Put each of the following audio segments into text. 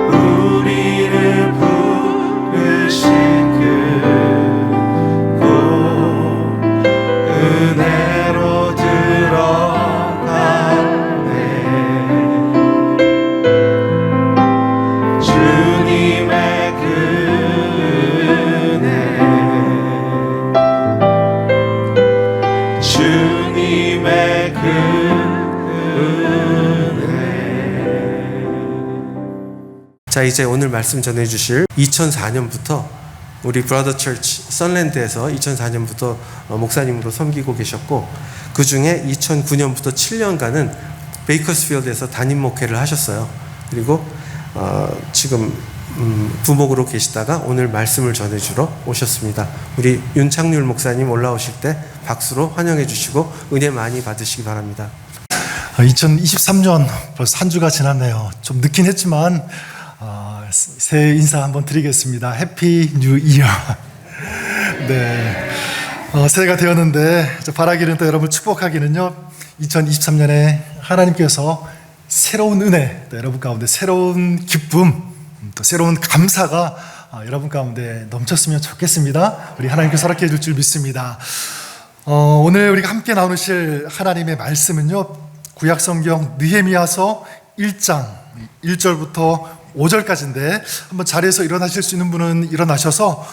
우리를 부르신 그곳 은혜로 들어가네. 주님의 그 은혜, 주님의 그 자, 이제 오늘 말씀 전해주실 2004년부터 우리 브라더 처치 선랜드에서 2004년부터 목사님으로 섬기고 계셨고, 그 중에 2009년부터 7년간은 베이커스필드에서 담임 목회를 하셨어요. 그리고 지금 부목으로 계시다가 오늘 말씀을 전해주러 오셨습니다. 우리 윤창률 목사님 올라오실 때 박수로 환영해 주시고 은혜 많이 받으시기 바랍니다. 2023년 벌써 한 주가 지났네요. 좀 늦긴 했지만 새해 인사 한번 드리겠습니다. 해피 뉴 이어. 네, 새해가 되었는데 바라기는 또 여러분을 축복하기는요, 2023년에 하나님께서 새로운 은혜, 또 여러분 가운데 새로운 기쁨, 또 새로운 감사가 여러분 가운데 넘쳤으면 좋겠습니다. 우리 하나님께서 허락해 줄 줄 믿습니다. 오늘 우리가 함께 나누실 하나님의 말씀은요, 구약성경 느헤미야서 1장 1절부터 5절까지인데 한번 자리에서 일어나실 수 있는 분은 일어나셔서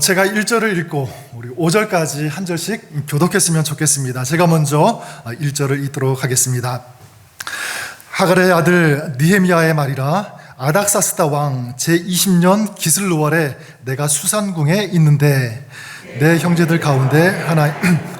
제가 1절을 읽고 우리 5절까지 한 절씩 교독했으면 좋겠습니다. 제가 먼저 1절을 읽도록 하겠습니다. 하갈의 아들 느헤미야의 말이라. 아닥사스다 왕 제20년 기슬루월에 내가 수산궁에 있는데 내 형제들 가운데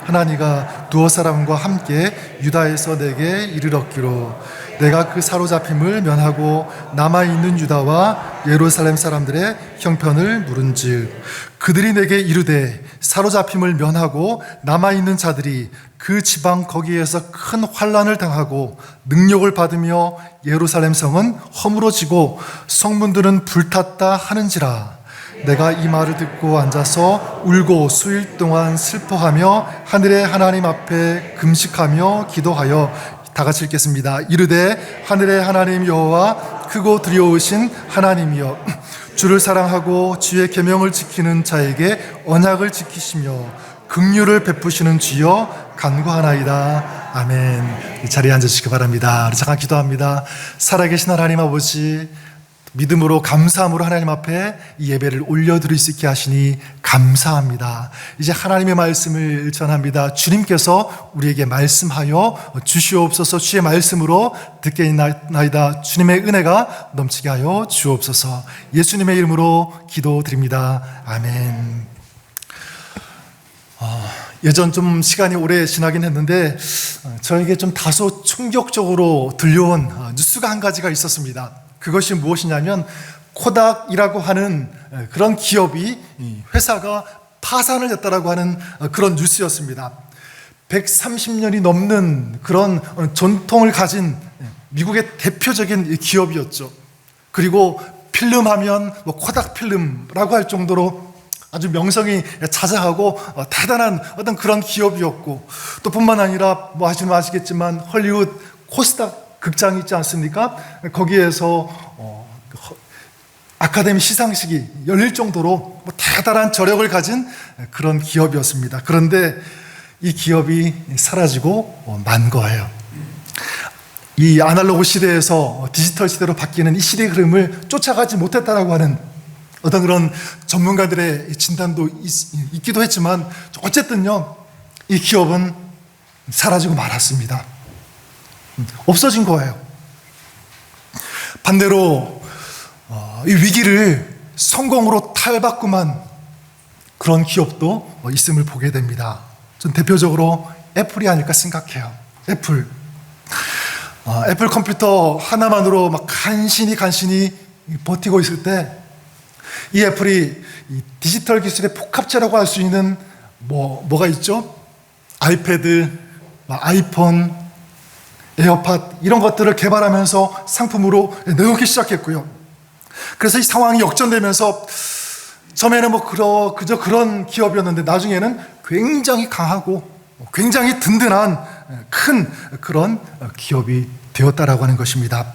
하나니가 두어 사람과 함께 유다에서 내게 이르렀기로 내가 그 사로잡힘을 면하고 남아있는 유다와 예루살렘 사람들의 형편을 물은즉 그들이 내게 이르되 사로잡힘을 면하고 남아있는 자들이 그 지방 거기에서 큰 환난을 당하고 능력을 받으며 예루살렘 성은 허물어지고 성문들은 불탔다 하는지라. 내가 이 말을 듣고 앉아서 울고 수일 동안 슬퍼하며 하늘의 하나님 앞에 금식하며 기도하여 다 같이 읽겠습니다. 이르되 하늘의 하나님 여호와 크고 두려우신 하나님이여, 주를 사랑하고 주의 계명을 지키는 자에게 언약을 지키시며 긍휼을 베푸시는 주여 간구하나이다. 아멘. 이 자리에 앉으시기 바랍니다. 우리 잠깐 기도합니다. 살아계신 하나님 아버지, 믿음으로 감사함으로 하나님 앞에 이 예배를 올려드릴 수 있게 하시니 감사합니다. 이제 하나님의 말씀을 전합니다. 주님께서 우리에게 말씀하여 주시옵소서. 주의 말씀으로 듣겠나이다. 주님의 은혜가 넘치게 하여 주옵소서. 예수님의 이름으로 기도드립니다. 아멘. 예전 좀 시간이 오래 지나긴 했는데 저에게 좀 다소 충격적으로 들려온 뉴스가 한 가지가 있었습니다. 그것이 무엇이냐면 코닥이라고 하는 그런 기업이, 회사가 파산을 했다라고 하는 그런 뉴스였습니다. 130년이 넘는 그런 전통을 가진 미국의 대표적인 기업이었죠. 그리고 필름하면 코닥 필름라고 할 정도로 아주 명성이 자자하고 대단한 어떤 그런 기업이었고, 또 뿐만 아니라 아시는 아시겠지만 헐리우드 코스닥 극장이 있지 않습니까? 거기에서 아카데미 시상식이 열릴 정도로 대단한 저력을 가진 그런 기업이었습니다. 그런데 이 기업이 사라지고 만 거예요. 이 아날로그 시대에서 디지털 시대로 바뀌는 이 시대의 흐름을 쫓아가지 못했다라고 하는 어떤 그런 전문가들의 진단도 있기도 했지만, 어쨌든요, 이 기업은 사라지고 말았습니다. 없어진 거예요. 반대로 이 위기를 성공으로 탈바꿈한 그런 기업도 있음을 보게 됩니다. 전 대표적으로 애플이 아닐까 생각해요. 애플 컴퓨터 하나만으로 막 간신히 버티고 있을 때, 이 애플이 이 디지털 기술의 복합체라고 할 수 있는 뭐가 있죠? 아이패드, 아이폰, 에어팟, 이런 것들을 개발하면서 상품으로 내놓기 시작했고요. 그래서 이 상황이 역전되면서 처음에는 그저 그런 기업이었는데 나중에는 굉장히 강하고 굉장히 든든한 큰 그런 기업이 되었다라고 하는 것입니다.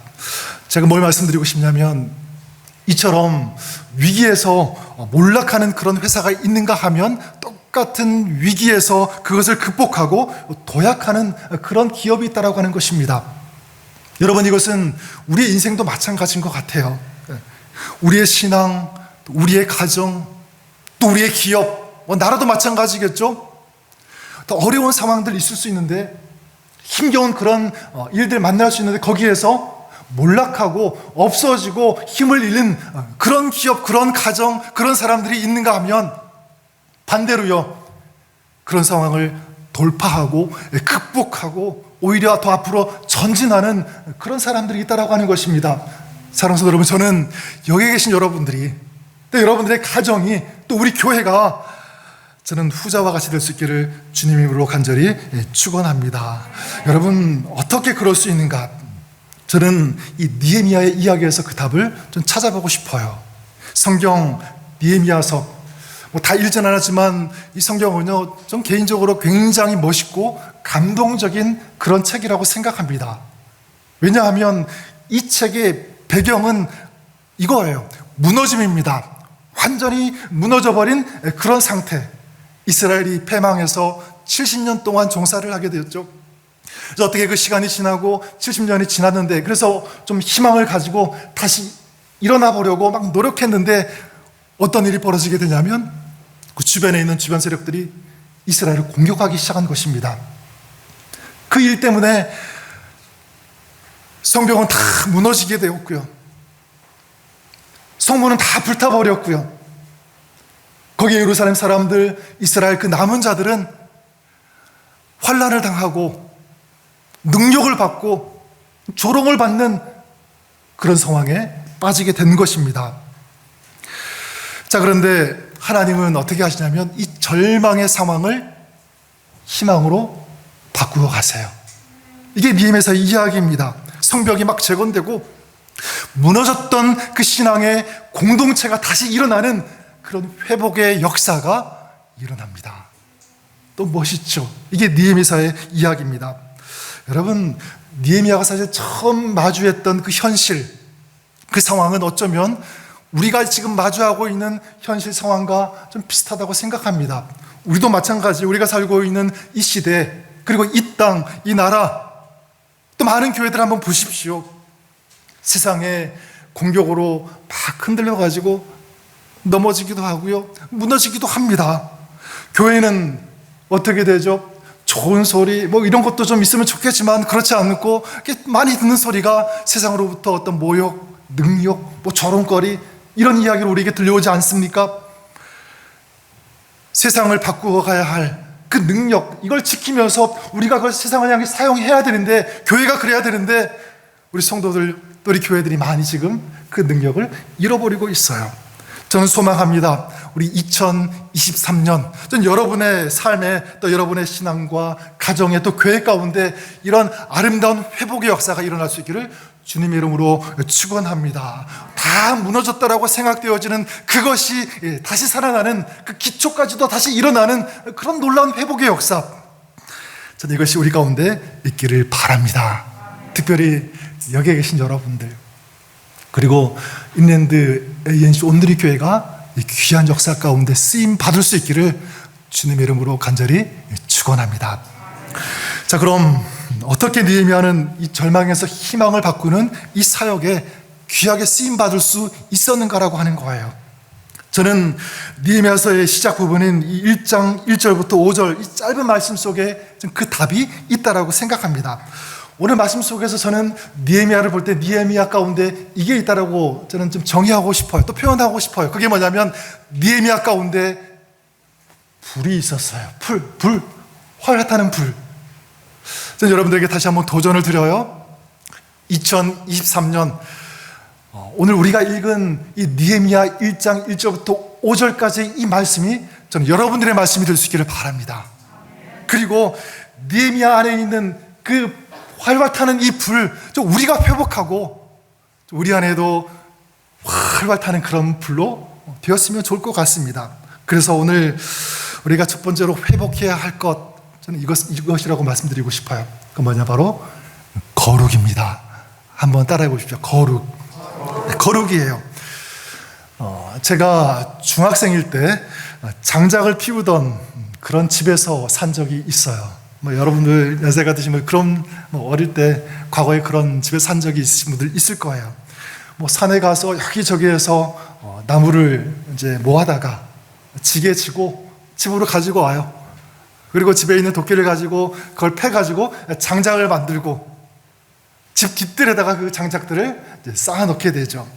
제가 뭘 말씀드리고 싶냐면 이처럼 위기에서 몰락하는 그런 회사가 있는가 하면 똑같은 위기에서 그것을 극복하고 도약하는 그런 기업이 있다라고 하는 것입니다. 여러분, 이것은 우리의 인생도 마찬가지인 것 같아요. 우리의 신앙, 우리의 가정, 또 우리의 기업, 나라도 마찬가지겠죠. 더 어려운 상황들 있을 수 있는데, 힘겨운 그런 일들 만날 수 있는데 거기에서 몰락하고 없어지고 힘을 잃는 그런 기업, 그런 가정, 그런 사람들이 있는가 하면 반대로요, 그런 상황을 돌파하고 극복하고 오히려 더 앞으로 전진하는 그런 사람들이 있다라고 하는 것입니다. 사랑하는 성도 여러분, 저는 여기 계신 여러분들이, 또 여러분들의 가정이, 또 우리 교회가 저는 후자와 같이 될 수 있기를 주님의 이름으로 간절히 축원합니다. 여러분, 어떻게 그럴 수 있는가? 저는 이 느헤미야의 이야기에서 그 답을 좀 찾아보고 싶어요. 성경 느헤미야서 다 읽진 않았지만 이 성경은요, 좀 개인적으로 굉장히 멋있고 감동적인 그런 책이라고 생각합니다. 왜냐하면 이 책의 배경은 이거예요. 무너짐입니다. 완전히 무너져버린 그런 상태. 이스라엘이 패망해서 70년 동안 종살을 하게 되었죠. 그래서 어떻게 그 시간이 지나고 70년이 지났는데, 그래서 좀 희망을 가지고 다시 일어나 보려고 막 노력했는데 어떤 일이 벌어지게 되냐면 그 주변에 있는 주변 세력들이 이스라엘을 공격하기 시작한 것입니다. 그 일 때문에 성벽은 다 무너지게 되었고요, 성문은 다 불타버렸고요, 거기에 예루살렘 사람들, 이스라엘 그 남은 자들은 환난을 당하고 능력을 받고 조롱을 받는 그런 상황에 빠지게 된 것입니다. 자, 그런데 하나님은 어떻게 하시냐면 이 절망의 상황을 희망으로 바꾸어 가세요. 이게 느헤미야서의 이야기입니다. 성벽이 막 재건되고 무너졌던 그 신앙의 공동체가 다시 일어나는 그런 회복의 역사가 일어납니다. 또 멋있죠. 이게 느헤미야서의 이야기입니다. 여러분, 느헤미야가 사실 처음 마주했던 그 현실, 그 상황은 어쩌면 우리가 지금 마주하고 있는 현실 상황과 좀 비슷하다고 생각합니다. 우리도 마찬가지, 우리가 살고 있는 이 시대, 그리고 이 땅, 이 나라, 또 많은 교회들 한번 보십시오. 세상에 공격으로 막 흔들려가지고 넘어지기도 하고요, 무너지기도 합니다. 교회는 어떻게 되죠? 좋은 소리, 이런 것도 좀 있으면 좋겠지만 그렇지 않고 많이 듣는 소리가 세상으로부터 어떤 모욕, 능욕, 조롱거리, 이런 이야기를 우리에게 들려오지 않습니까? 세상을 바꾸어 가야 할 그 능력, 이걸 지키면서 우리가 그걸 세상을 향해 사용해야 되는데, 교회가 그래야 되는데 우리 성도들, 또 우리 교회들이 많이 지금 그 능력을 잃어버리고 있어요. 저는 소망합니다. 우리 2023년, 전 여러분의 삶에, 또 여러분의 신앙과 가정에, 또 교회 가운데 이런 아름다운 회복의 역사가 일어날 수 있기를 주님의 이름으로 축원합니다. 다 무너졌다라고 생각되어지는 그것이 다시 살아나는, 그 기초까지도 다시 일어나는 그런 놀라운 회복의 역사, 저는 이것이 우리 가운데 있기를 바랍니다. 특별히 여기에 계신 여러분들, 그리고 인랜드 ANC 온누리 교회가 이 귀한 역사 가운데 쓰임 받을 수 있기를 주님의 이름으로 간절히 축원합니다. 자, 그럼 어떻게 느헤미야는 이 절망에서 희망을 바꾸는 이 사역에 귀하게 쓰임 받을 수 있었는가라고 하는 거예요. 저는 느헤미야서의 시작 부분인 이 1장 1절부터 5절 이 짧은 말씀 속에 그 답이 있다라고 생각합니다. 오늘 말씀 속에서 저는 느헤미야를 볼 때 느헤미야 가운데 이게 있다라고 저는 좀 정의하고 싶어요. 또 표현하고 싶어요. 그게 뭐냐면 느헤미야 가운데 불이 있었어요. 불, 활활 타는 불. 저는 여러분들에게 다시 한번 도전을 드려요. 2023년 오늘 우리가 읽은 이 느헤미야 1장 1절부터 5절까지 이 말씀이 저는 여러분들의 말씀이 될 수 있기를 바랍니다. 그리고 느헤미야 안에 있는 그 활활 타는 이 불, 우리가 회복하고 우리 안에도 활활 타는 그런 불로 되었으면 좋을 것 같습니다. 그래서 오늘 우리가 첫 번째로 회복해야 할 것, 저는 이것이라고 말씀드리고 싶어요. 그 뭐냐, 바로 거룩입니다. 한번 따라해 보십시오. 거룩. 네, 거룩이에요. 제가 중학생일 때 장작을 피우던 그런 집에서 산 적이 있어요. 여러분들 연세가 드시면 그런 어릴 때 과거에 그런 집에 산 적이 있으신 분들 있을 거예요. 산에 가서 여기저기에서 나무를 이제 모아다가 지게 지고 집으로 가지고 와요. 그리고 집에 있는 도끼를 가지고 그걸 패가지고 장작을 만들고 집 뒷뜰에다가 그 장작들을 이제 쌓아놓게 되죠.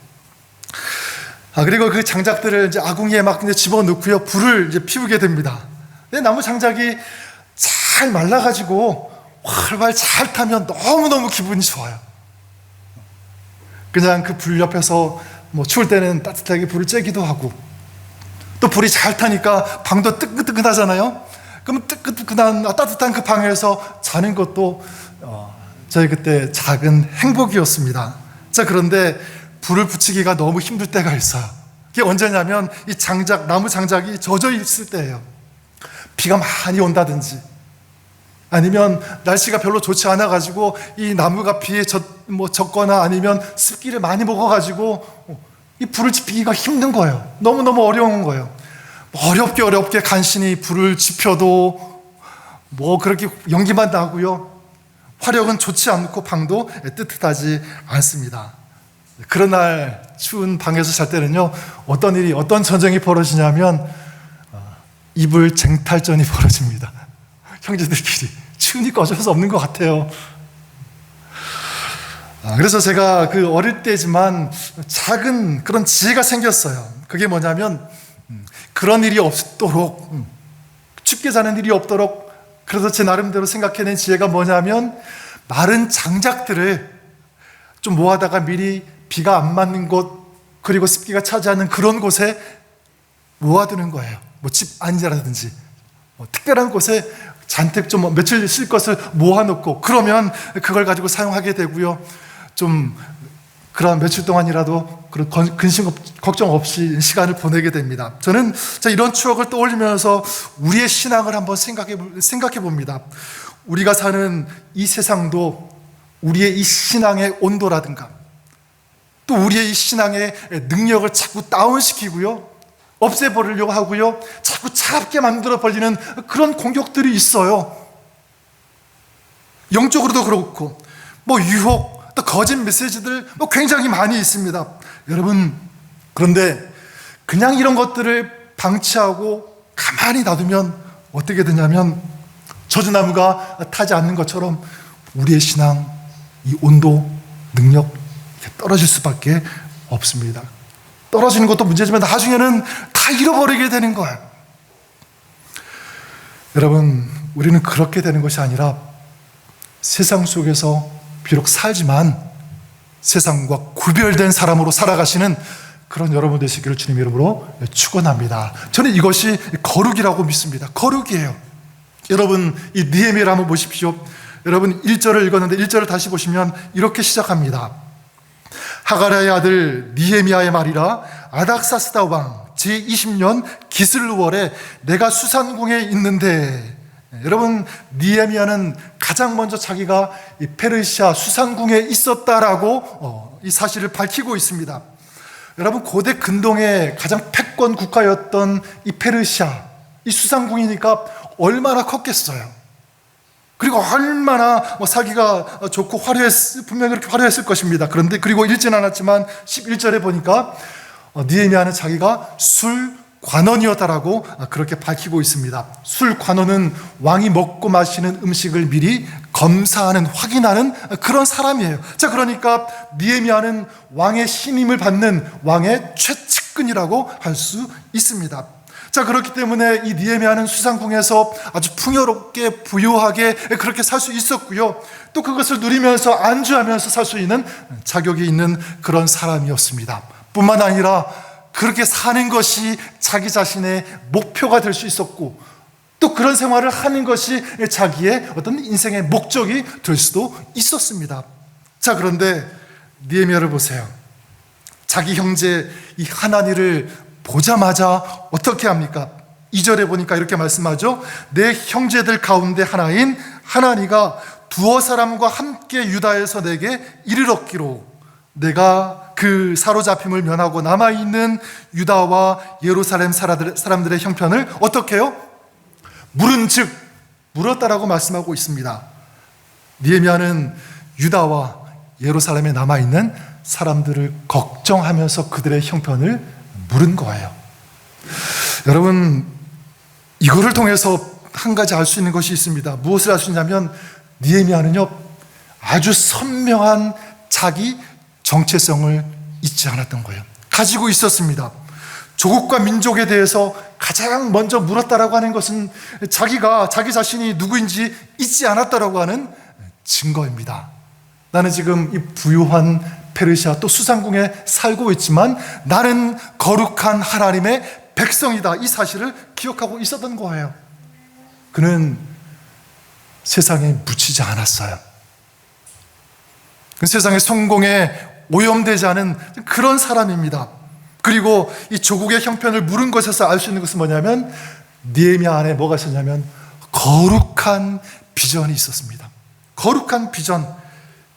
그리고 그 장작들을 이제 아궁이에 막 이제 집어넣고요. 불을 이제 피우게 됩니다. 근데 나무 장작이 잘 말라가지고 활활 잘 타면 너무너무 기분이 좋아요. 그냥 그 불 옆에서 추울 때는 따뜻하게 불을 쬐기도 하고, 또 불이 잘 타니까 방도 뜨끈뜨끈하잖아요. 그럼 뜨끈뜨끈한 따뜻한 그 방에서 자는 것도 저희 그때 작은 행복이었습니다. 자, 그런데 불을 붙이기가 너무 힘들 때가 있어요. 그게 언제냐면 이 나무 장작이 젖어 있을 때예요. 비가 많이 온다든지 아니면 날씨가 별로 좋지 않아 가지고 이 나무가 비에 젖거나 아니면 습기를 많이 먹어 가지고 이 불을 지피기가 힘든 거예요. 너무너무 어려운 거예요. 어렵게 간신히 불을 지펴도 그렇게 연기만 나고요. 화력은 좋지 않고 방도 뜨뜻하지 않습니다. 그런 날 추운 방에서 잘 때는요, 어떤 전쟁이 벌어지냐면 이불 쟁탈전이 벌어집니다. 형제들끼리 추우니까 어쩔 수 없는 것 같아요. 그래서 제가 그 어릴 때지만 작은 그런 지혜가 생겼어요. 그게 뭐냐면 그런 일이 없도록, 춥게 자는 일이 없도록, 그래서 제 나름대로 생각해낸 지혜가 뭐냐면 마른 장작들을 좀 모아다가 미리 비가 안 맞는 곳, 그리고 습기가 차지 않는 그런 곳에 모아두는 거예요. 집 안이라든지 특별한 곳에 잔뜩 좀 며칠 쓸 것을 모아놓고, 그러면 그걸 가지고 사용하게 되고요. 좀 그런 며칠 동안이라도 그런 근심 걱정 없이 시간을 보내게 됩니다. 저는 이런 추억을 떠올리면서 우리의 신앙을 한번 생각해 봅니다. 우리가 사는 이 세상도 우리의 이 신앙의 온도라든가 또 우리의 이 신앙의 능력을 자꾸 다운시키고요, 없애버리려고 하고요, 자꾸 차갑게 만들어 버리는 그런 공격들이 있어요. 영적으로도 그렇고 유혹, 또 거짓 메시지들 굉장히 많이 있습니다. 여러분, 그런데 그냥 이런 것들을 방치하고 가만히 놔두면 어떻게 되냐면 저주나무가 타지 않는 것처럼 우리의 신앙, 이 온도, 능력 떨어질 수밖에 없습니다. 떨어지는 것도 문제지만 나중에는 다 잃어버리게 되는 거예요. 여러분, 우리는 그렇게 되는 것이 아니라 세상 속에서 비록 살지만 세상과 구별된 사람으로 살아가시는 그런 여러분 되시기를 주님 이름으로 축원합니다. 저는 이것이 거룩이라고 믿습니다. 거룩이에요. 여러분, 이 느헤미야를 한번 보십시오. 여러분 1절을 읽었는데 1절을 다시 보시면 이렇게 시작합니다. 하가랴의 아들 느헤미야의 말이라, 아닥사스다 왕 제20년 기슬월에 내가 수산궁에 있는데. 여러분, 느헤미야는 가장 먼저 자기가 이 페르시아 수산궁에 있었다라고 이 사실을 밝히고 있습니다. 여러분, 고대 근동의 가장 패권 국가였던 이 페르시아, 이 수산궁이니까 얼마나 컸겠어요. 그리고 얼마나 살기가 좋고 분명히 그렇게 화려했을 것입니다. 그런데 그리고 읽진 않았지만 11절에 보니까 느헤미야는 자기가 술관원이었다라고 그렇게 밝히고 있습니다. 술관원은 왕이 먹고 마시는 음식을 미리 검사하는, 확인하는 그런 사람이에요. 자, 그러니까 느헤미야는 왕의 신임을 받는 왕의 최측근이라고 할 수 있습니다. 자, 그렇기 때문에 이 느헤미야는 수산궁에서 아주 풍요롭게 부유하게 그렇게 살 수 있었고요, 또 그것을 누리면서 안주하면서 살 수 있는 자격이 있는 그런 사람이었습니다. 뿐만 아니라 그렇게 사는 것이 자기 자신의 목표가 될 수 있었고, 또 그런 생활을 하는 것이 자기의 어떤 인생의 목적이 될 수도 있었습니다. 자, 그런데 느헤미야를 보세요. 자기 형제 이 하나니를 보자마자 어떻게 합니까? 2절에 보니까 이렇게 말씀하죠. 내 형제들 가운데 하나인 하나니가 두어 사람과 함께 유다에서 내게 이르렀기로 내가 그 사로잡힘을 면하고 남아있는 유다와 예루살렘 사람들의 형편을 어떻게 해요? 물은즉 물었다라고 말씀하고 있습니다. 느헤미야는 유다와 예루살렘에 남아있는 사람들을 걱정하면서 그들의 형편을 물은 거예요. 여러분, 이거를 통해서 한 가지 알 수 있는 것이 있습니다. 무엇을 알 수 있냐면 느헤미야는요 아주 선명한 자기 정체성을 잊지 않았던 거예요. 가지고 있었습니다. 조국과 민족에 대해서 가장 먼저 물었다라고 하는 것은 자기가 자기 자신이 누구인지 잊지 않았다라고 하는 증거입니다. 나는 지금 이 부유한 페르시아 또 수상궁에 살고 있지만 나는 거룩한 하나님의 백성이다, 이 사실을 기억하고 있었던 거예요. 그는 세상에 묻히지 않았어요. 그 세상의 성공에 오염되지 않은 그런 사람입니다. 그리고 이 조국의 형편을 물은 것에서 알 수 있는 것은 뭐냐면 느헤미야 안에 뭐가 있었냐면 거룩한 비전이 있었습니다. 거룩한 비전.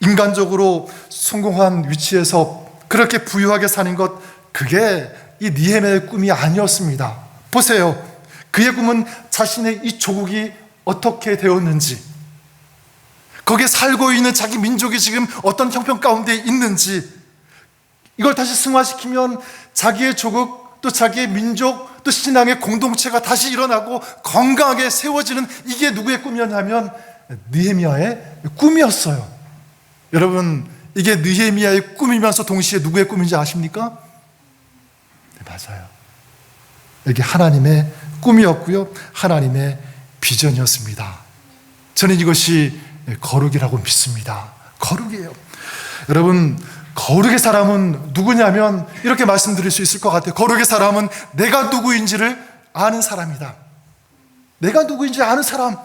인간적으로 성공한 위치에서 그렇게 부유하게 사는 것, 그게 이 느헤미야의 꿈이 아니었습니다. 보세요. 그의 꿈은 자신의 이 조국이 어떻게 되었는지, 거기에 살고 있는 자기 민족이 지금 어떤 형편 가운데 있는지, 이걸 다시 승화시키면 자기의 조국 또 자기의 민족 또 신앙의 공동체가 다시 일어나고 건강하게 세워지는, 이게 누구의 꿈이었냐면 느헤미야의 꿈이었어요. 여러분, 이게 느헤미야의 꿈이면서 동시에 누구의 꿈인지 아십니까? 네, 맞아요. 이게 하나님의 꿈이었고요, 하나님의 비전이었습니다. 저는 이것이 거룩이라고 믿습니다. 거룩이에요. 여러분, 거룩의 사람은 누구냐면 이렇게 말씀드릴 수 있을 것 같아요. 거룩의 사람은 내가 누구인지를 아는 사람이다. 내가 누구인지 아는 사람,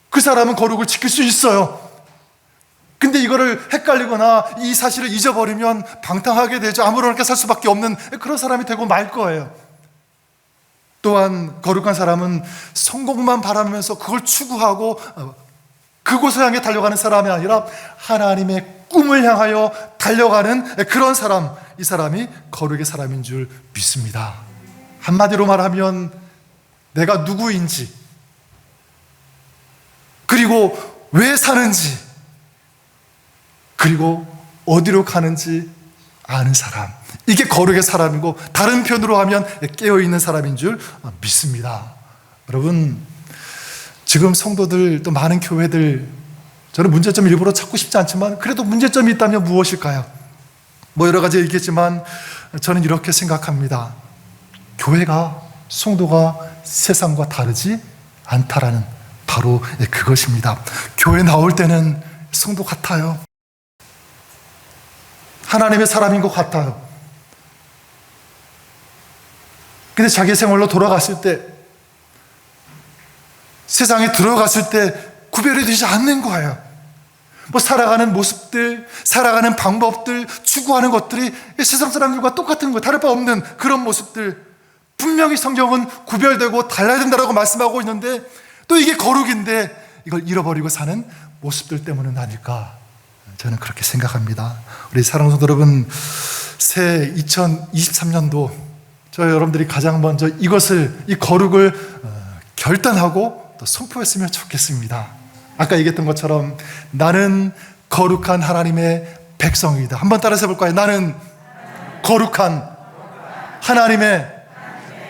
그 사람은 거룩을 지킬 수 있어요. 근데 이거를 헷갈리거나 이 사실을 잊어버리면 방탕하게 되죠. 아무렇게 살 수밖에 없는 그런 사람이 되고 말 거예요. 또한 거룩한 사람은 성공만 바라면서 그걸 추구하고 그곳을 향해 달려가는 사람이 아니라 하나님의 꿈을 향하여 달려가는 그런 사람, 이 사람이 거룩의 사람인 줄 믿습니다. 한마디로 말하면 내가 누구인지, 그리고 왜 사는지, 그리고 어디로 가는지 아는 사람, 이게 거룩의 사람이고, 다른 편으로 하면 깨어있는 사람인 줄 믿습니다. 여러분, 지금 성도들 또 많은 교회들, 저는 문제점 일부러 찾고 싶지 않지만 그래도 문제점이 있다면 무엇일까요? 뭐 여러 가지 얘기했지만 저는 이렇게 생각합니다. 교회가, 성도가 세상과 다르지 않다라는 바로 그것입니다. 교회 나올 때는 성도 같아요. 하나님의 사람인 것 같아요. 근데 자기 생활로 돌아갔을 때, 세상에 들어갔을 때 구별이 되지 않는 거예요. 뭐 살아가는 모습들, 살아가는 방법들, 추구하는 것들이 세상 사람들과 똑같은 거예요. 다를 바 없는 그런 모습들. 분명히 성경은 구별되고 달라야 된다고 말씀하고 있는데 또 이게 거룩인데 이걸 잃어버리고 사는 모습들 때문은 아닐까, 저는 그렇게 생각합니다. 우리 사랑하는 성도 여러분, 새 2023년도 저 여러분들이 가장 먼저 이것을, 이 거룩을 결단하고 또 선포했으면 좋겠습니다. 아까 얘기했던 것처럼 나는 거룩한 하나님의 백성이다. 한번 따라서 해볼까요? 나는 거룩한 하나님의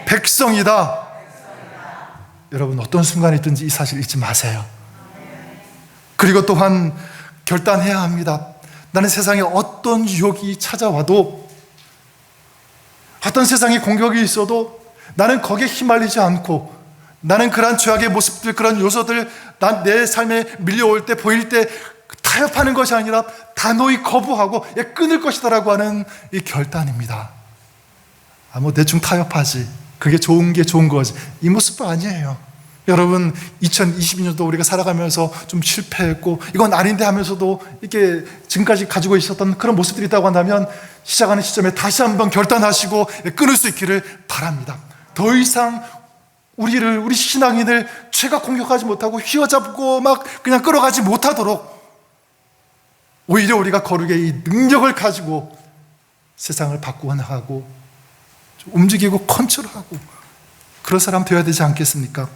백성이다. 여러분, 어떤 순간이 있든지 이 사실 잊지 마세요. 그리고 또한 결단해야 합니다. 나는 세상에 어떤 유혹이 찾아와도, 어떤 세상의 공격이 있어도 나는 거기에 휘말리지 않고, 나는 그러한 죄악의 모습들, 그런 요소들 난 내 삶에 밀려올 때, 보일 때 타협하는 것이 아니라 단호히 거부하고 끊을 것이다라고 하는 이 결단입니다. 뭐 대충 타협하지, 그게 좋은 게 좋은 거지, 이 모습도 아니에요. 여러분, 2022년도 우리가 살아가면서 좀 실패했고 이건 아닌데 하면서도 이렇게 지금까지 가지고 있었던 그런 모습들이 있다고 한다면 시작하는 시점에 다시 한번 결단하시고 끊을 수 있기를 바랍니다. 더 이상 우리 신앙인을 죄가 공격하지 못하고 휘어잡고 막 그냥 끌어가지 못하도록 오히려 우리가 거룩의 이 능력을 가지고 세상을 바꾸어 나가고 움직이고 컨트롤하고 그런 사람 되어야 되지 않겠습니까?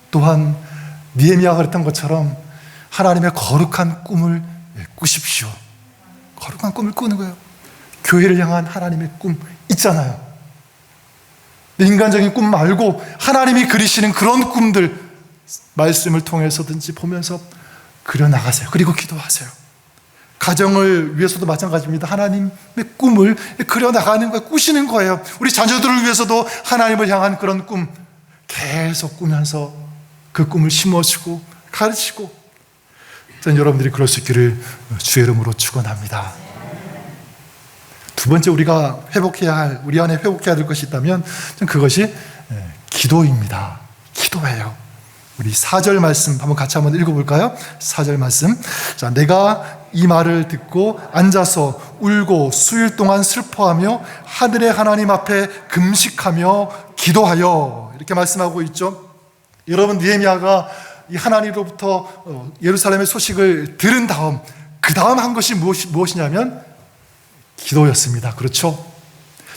또한 느헤미야가 그랬던 것처럼 하나님의 거룩한 꿈을 꾸십시오. 거룩한 꿈을 꾸는 거예요. 교회를 향한 하나님의 꿈 있잖아요. 인간적인 꿈 말고 하나님이 그리시는 그런 꿈들 말씀을 통해서든지 보면서 그려나가세요. 그리고 기도하세요. 가정을 위해서도 마찬가지입니다. 하나님의 꿈을 그려나가는 거예요. 꾸시는 거예요. 우리 자녀들을 위해서도 하나님을 향한 그런 꿈 계속 꾸면서 그 꿈을 심어주고 가르치고, 저는 여러분들이 그럴 수 있기를 주의 이름으로 축원합니다. 두 번째 우리가 우리 안에 회복해야 될 것이 있다면 그것이 기도입니다. 기도예요. 우리 4절 말씀 한번 같이 한번 읽어볼까요? 4절 말씀. 자, 내가 이 말을 듣고 앉아서 울고 수일 동안 슬퍼하며 하늘의 하나님 앞에 금식하며 기도하여, 이렇게 말씀하고 있죠. 여러분, 느헤미야가 이 하나님으로부터 예루살렘의 소식을 들은 다음 그 다음 한 것이 무엇이냐면 기도였습니다. 그렇죠?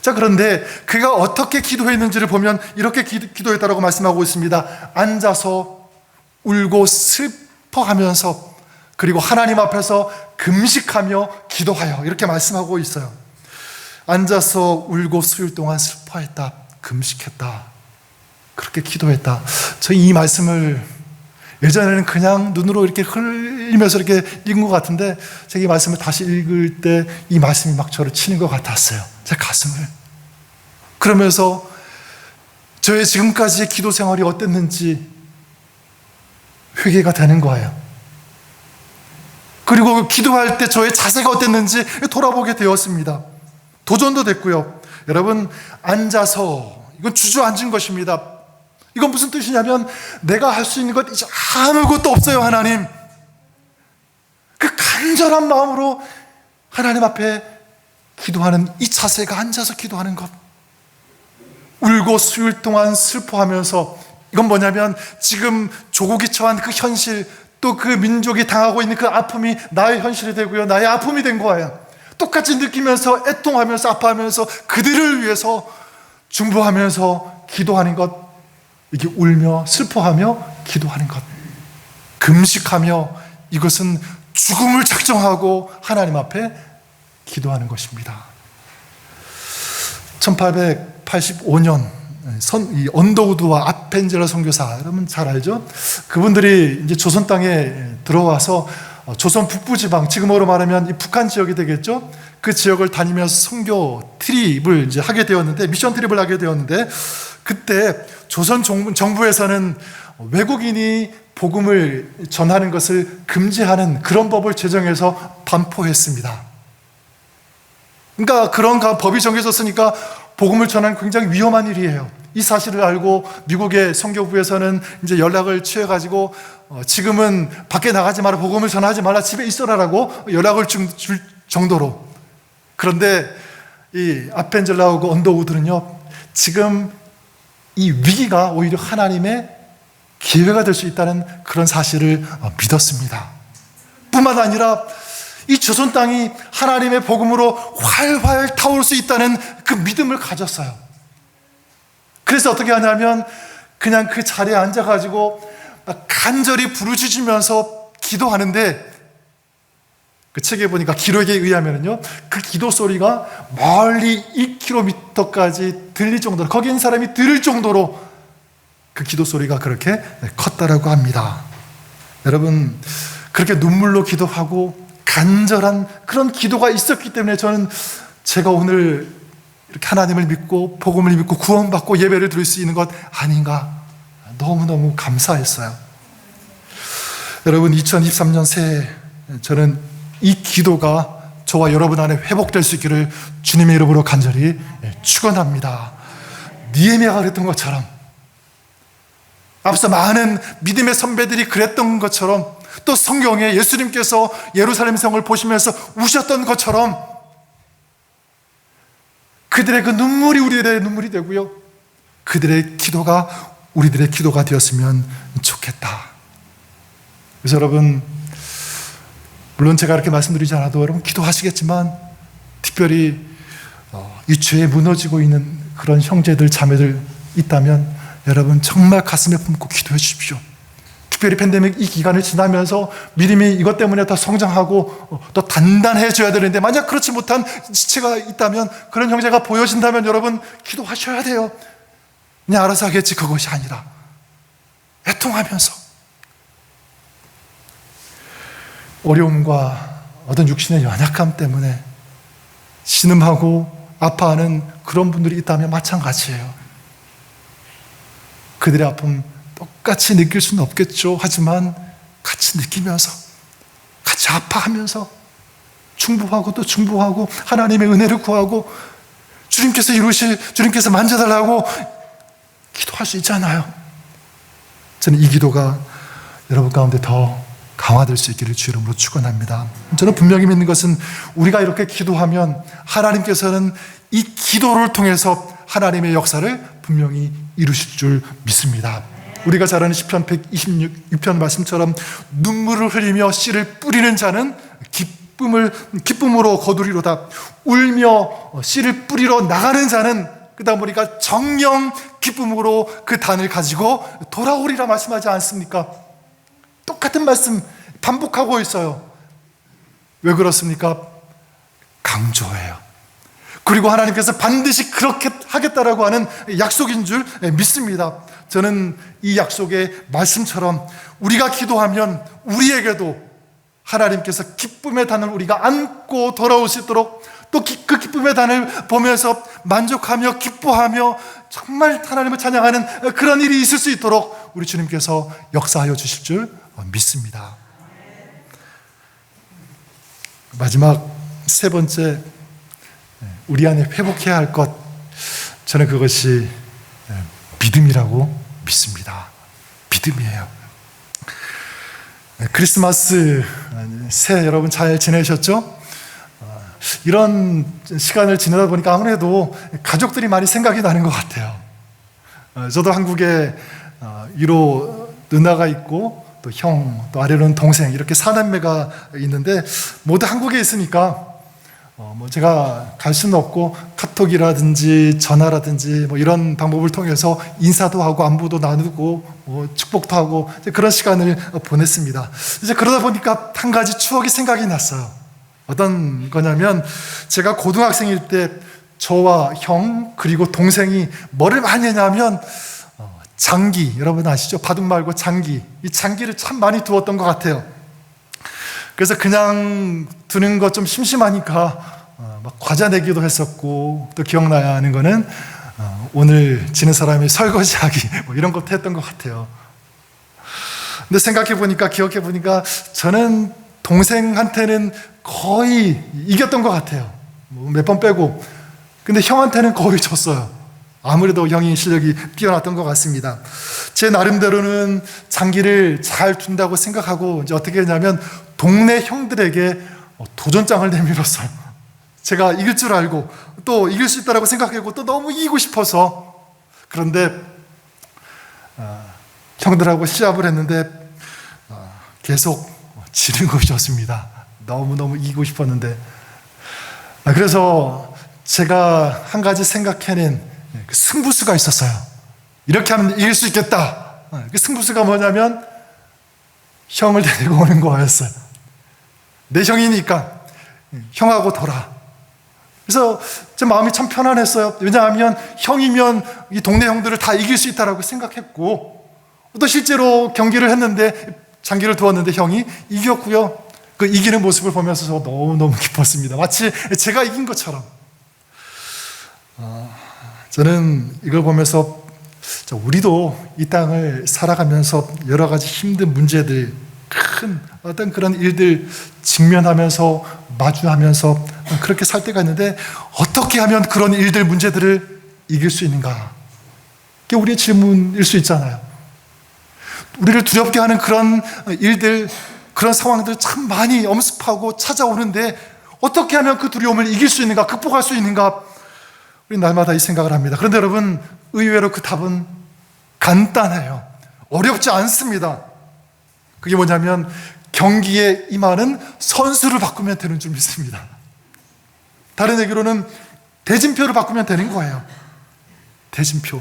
자, 그런데 그가 어떻게 기도했는지를 보면 이렇게 기도했다라고 말씀하고 있습니다. 앉아서 울고 슬퍼하면서 그리고 하나님 앞에서 금식하며 기도하여, 이렇게 말씀하고 있어요. 앉아서 울고 수일 동안 슬퍼했다, 금식했다, 그렇게 기도했다. 저 이 말씀을 예전에는 그냥 눈으로 이렇게 흘리면서 이렇게 읽은 것 같은데 제가 이 말씀을 다시 읽을 때 이 말씀이 막 저를 치는 것 같았어요. 제 가슴을. 그러면서 저의 지금까지의 기도 생활이 어땠는지 회개가 되는 거예요. 그리고 기도할 때 저의 자세가 어땠는지 돌아보게 되었습니다. 도전도 됐고요. 여러분, 앉아서, 이건 주저앉은 것입니다. 이건 무슨 뜻이냐면 내가 할 수 있는 것 이제 아무것도 없어요. 하나님, 그 간절한 마음으로 하나님 앞에 기도하는 이 자세가, 앉아서 기도하는 것, 울고 수일 동안 슬퍼하면서, 이건 뭐냐면 지금 조국이 처한 그 현실, 또 그 민족이 당하고 있는 그 아픔이 나의 현실이 되고요, 나의 아픔이 된 거예요. 똑같이 느끼면서 애통하면서 아파하면서 그들을 위해서 중보하면서 기도하는 것, 이게 울며 슬퍼하며 기도하는 것, 금식하며, 이것은 죽음을 작정하고 하나님 앞에 기도하는 것입니다. 1885년 이 언더우드와 아펜젤러 선교사, 여러분 잘 알죠? 그분들이 이제 조선 땅에 들어와서 조선 북부 지방, 지금으로 말하면 이 북한 지역이 되겠죠? 그 지역을 다니면서 선교 트립을 이제 하게 되었는데, 미션 트립을 하게 되었는데, 그때 조선 정부에서는 외국인이 복음을 전하는 것을 금지하는 그런 법을 제정해서 반포했습니다. 그러니까 그런 법이 정해졌으니까 복음을 전하는 굉장히 위험한 일이에요. 이 사실을 알고 미국의 선교부에서는 이제 연락을 취해가지고 지금은 밖에 나가지 마라, 복음을 전하지 말라, 집에 있어라라고 연락을 줄 정도로. 그런데 이 아펜젤라하고 언더우드는요, 지금 이 위기가 오히려 하나님의 기회가 될 수 있다는 그런 사실을 믿었습니다. 뿐만 아니라 이 조선 땅이 하나님의 복음으로 활활 타올 수 있다는 그 믿음을 가졌어요. 그래서 어떻게 하냐면 그냥 그 자리에 앉아가지고 간절히 부르짖으면서 기도하는데, 그 책에 보니까 기록에 의하면요, 그 기도 소리가 멀리 1km까지 들릴 정도로, 거기 있는 사람이 들을 정도로 그 기도 소리가 그렇게 컸다라고 합니다. 여러분, 그렇게 눈물로 기도하고 간절한 그런 기도가 있었기 때문에 저는 제가 오늘 이렇게 하나님을 믿고 복음을 믿고 구원받고 예배를 드릴 수 있는 것 아닌가, 너무너무 감사했어요. 여러분, 2023년 새해 저는 이 기도가 저와 여러분 안에 회복될 수 있기를 주님의 이름으로 간절히 축원합니다. 느헤미야가 그랬던 것처럼, 앞서 많은 믿음의 선배들이 그랬던 것처럼, 또 성경에 예수님께서 예루살렘 성을 보시면서 우셨던 것처럼 그들의 그 눈물이 우리들의 눈물이 되고요, 그들의 기도가 우리들의 기도가 되었으면 좋겠다. 그래서 여러분, 물론 제가 이렇게 말씀드리지 않아도 여러분 기도하시겠지만, 특별히 이 죄에 무너지고 있는 그런 형제들 자매들 있다면 여러분 정말 가슴에 품고 기도해 주십시오. 특별히 팬데믹 이 기간을 지나면서 믿음이 이것 때문에 더 성장하고 더 단단해져야 되는데, 만약 그렇지 못한 지체가 있다면, 그런 형제가 보여진다면 여러분 기도하셔야 돼요. 그냥 알아서 하겠지 그것이 아니라 애통하면서 어려움과 어떤 육신의 연약함 때문에 신음하고 아파하는 그런 분들이 있다면 마찬가지예요. 그들의 아픔 똑같이 느낄 수는 없겠죠. 하지만 같이 느끼면서, 같이 아파하면서 중보하고 또 중보하고 하나님의 은혜를 구하고 주님께서 이루실, 주님께서 만져달라고 기도할 수 있잖아요. 저는 이 기도가 여러분 가운데 더 강화될 수 있기를 주 이름으로 축원합니다. 저는 분명히 믿는 것은 우리가 이렇게 기도하면 하나님께서는 이 기도를 통해서 하나님의 역사를 분명히 이루실 줄 믿습니다. 우리가 잘 아는 시편 126편 말씀처럼 눈물을 흘리며 씨를 뿌리는 자는 기쁨으로 거두리로다. 울며 씨를 뿌리러 나가는 자는 그러다 보니까 정령 기쁨으로 그 단을 가지고 돌아오리라 말씀하지 않습니까? 똑같은 말씀 반복하고 있어요. 왜 그렇습니까? 강조해요. 그리고 하나님께서 반드시 그렇게 하겠다라고 하는 약속인 줄 믿습니다. 저는 이 약속의 말씀처럼 우리가 기도하면 우리에게도 하나님께서 기쁨의 단을 우리가 안고 돌아올 수 있도록, 또 그 기쁨의 단을 보면서 만족하며 기뻐하며 정말 하나님을 찬양하는 그런 일이 있을 수 있도록 우리 주님께서 역사하여 주실 줄 믿습니다. 마지막 세 번째, 우리 안에 회복해야 할 것, 저는 그것이 믿음이라고 믿습니다. 믿음이에요. 크리스마스 새해 여러분 잘 지내셨죠? 이런 시간을 지내다 보니까 아무래도 가족들이 많이 생각이 나는 것 같아요. 저도 한국에 위로 누나가 있고 또 형, 또 아래로는 동생, 이렇게 4남매가 있는데 모두 한국에 있으니까 제가 갈 수는 없고 카톡이라든지 전화라든지 이런 방법을 통해서 인사도 하고 안부도 나누고 축복도 하고 그런 시간을 보냈습니다. 이제 그러다 보니까 한 가지 추억이 생각이 났어요. 어떤 거냐면, 제가 고등학생일 때 저와 형 그리고 동생이 뭐를 많이 했냐면 장기, 여러분 아시죠? 바둑 말고 장기, 이 장기를 참 많이 두었던 것 같아요. 그래서 그냥 두는 거 좀 심심하니까 막 과자 내기도 했었고, 또 기억나야 하는 거는 오늘 지는 사람이 설거지하기 이런 것도 했던 것 같아요. 근데 생각해보니까, 기억해보니까 저는 동생한테는 거의 이겼던 것 같아요. 몇 번 빼고. 근데 형한테는 거의 졌어요. 아무래도 형이 실력이 뛰어났던 것 같습니다. 제 나름대로는 장기를 잘 둔다고 생각하고 이제 어떻게 했냐면 동네 형들에게 도전장을 내밀었어요. 제가 이길 줄 알고 또 이길 수 있다고 생각하고 또 너무 이기고 싶어서. 그런데 형들하고 시합을 했는데 계속 지는 것이었습니다. 너무너무 이기고 싶었는데. 그래서 제가 한 가지 생각해낸 그 승부수가 있었어요. 이렇게 하면 이길 수 있겠다. 그 승부수가 뭐냐면 형을 데리고 오는 거였어요. 내 형이니까 형하고 돌아. 그래서 제 마음이 참 편안했어요. 왜냐하면 형이면 이 동네 형들을 다 이길 수 있다라고 생각했고, 또 실제로 경기를 했는데 장기를 두었는데 형이 이겼고요. 그 이기는 모습을 보면서 저 너무너무 기뻤습니다. 마치 제가 이긴 것처럼. 저는 이걸 보면서 우리도 이 땅을 살아가면서 여러 가지 힘든 문제들, 큰 어떤 그런 일들 직면하면서 마주하면서 그렇게 살 때가 있는데, 어떻게 하면 그런 일들, 문제들을 이길 수 있는가? 그게 우리의 질문일 수 있잖아요. 우리를 두렵게 하는 그런 일들, 그런 상황들 참 많이 엄습하고 찾아오는데 어떻게 하면 그 두려움을 이길 수 있는가, 극복할 수 있는가? 우리 날마다 이 생각을 합니다. 그런데 여러분, 의외로 그 답은 간단해요. 어렵지 않습니다. 그게 뭐냐면 경기에 임하는 선수를 바꾸면 되는 줄 믿습니다. 다른 얘기로는 대진표를 바꾸면 되는 거예요. 대진표.